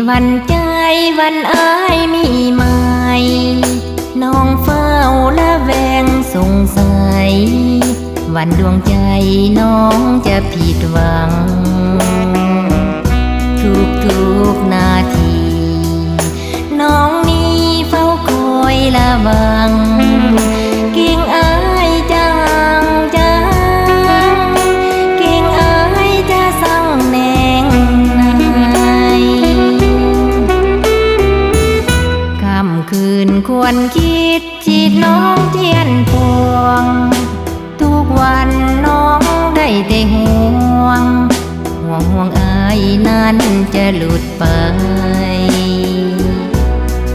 วันใจวันอ้ายมีไหมน้องเฝ้าละแวงสงสัยวันดวงใจน้องจะผิดหวังทุกนาทีน้องนี้เฝ้าคอยระวังเก่งอ้ายจะห่างจะเก่งอ้ายจะสั่งแนงนายค่ำคืนควรคิดจิตน้องเทียนพวงทุกวันน้องได้แต่ห่วงอ้ายนั้นจะหลุดไป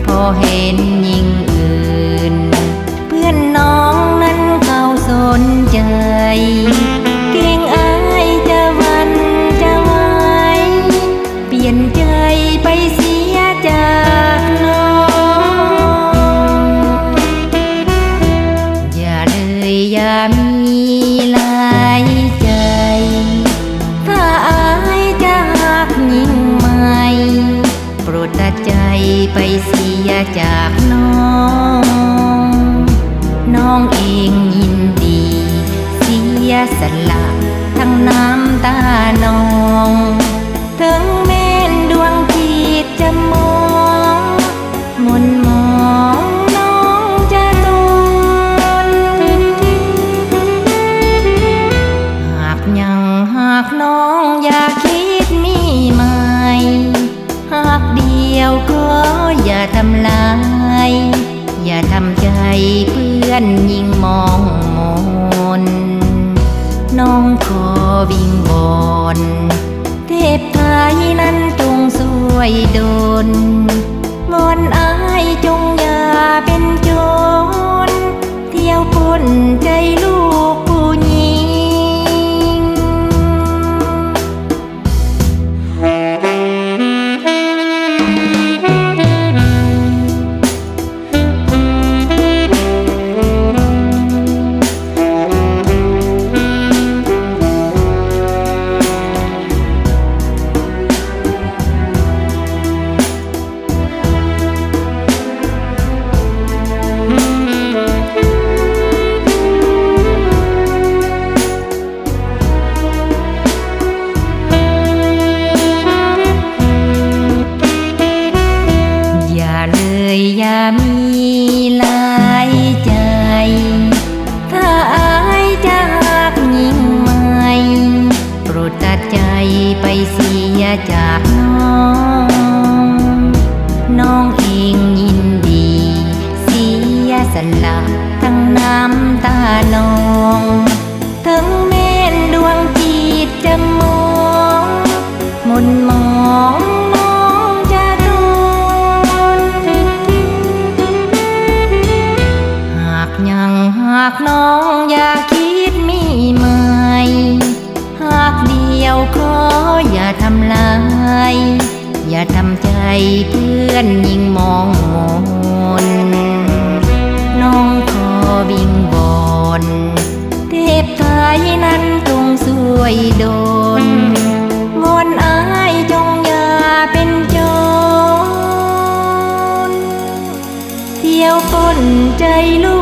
พอเห็นยิ่งอื่นเพื่อนน้องนั้นเขาสนใจเก่งอ้ายจะวันจะไหวเปลี่ยนใจไปเสียจากน้องอย่าเลยอย่ามีหลายใจถ้าอ้ายจะหักยิ่งใหม่โปรดตัดใจไปเสียจากน้องน้องเองยินดีเสียสละทั้งน้ำตาน้องถึงแม้นดวงจิตจะมองมนมองน้องจะทนหากยังหากน้องอยากคิดมีไหมหากเดียวก็อย่าทำลายอย่าทำใจเพื่อนยิ่งมองมนน้องขอวิงวอนเทพไทยนั้นจงช่วยดลวอนอ้ายจงอย่าเป็นโจรเที่ยวปล้นใจลูกผู้หญิงอย่ามีหลายใจถ้าอ้ายจะหักยิ่งใหม่โปรดตัดใจไปเสียจากน้องน้องเองยินดีเสียสละทั้งน้ำตาน้องถึงแม้นดวงจิตจะมองมนมองหากน้องอยากคิดมีไหมหากเดียวขออย่าทำลายอย่าทำใจเพื่อนยิ่งมองมนน้องขอวิงวอนเทพไทยนั้นจงช่วยดลวอนอ้ายจงอย่าเป็นโจรเที่ยวปล้นใจลูก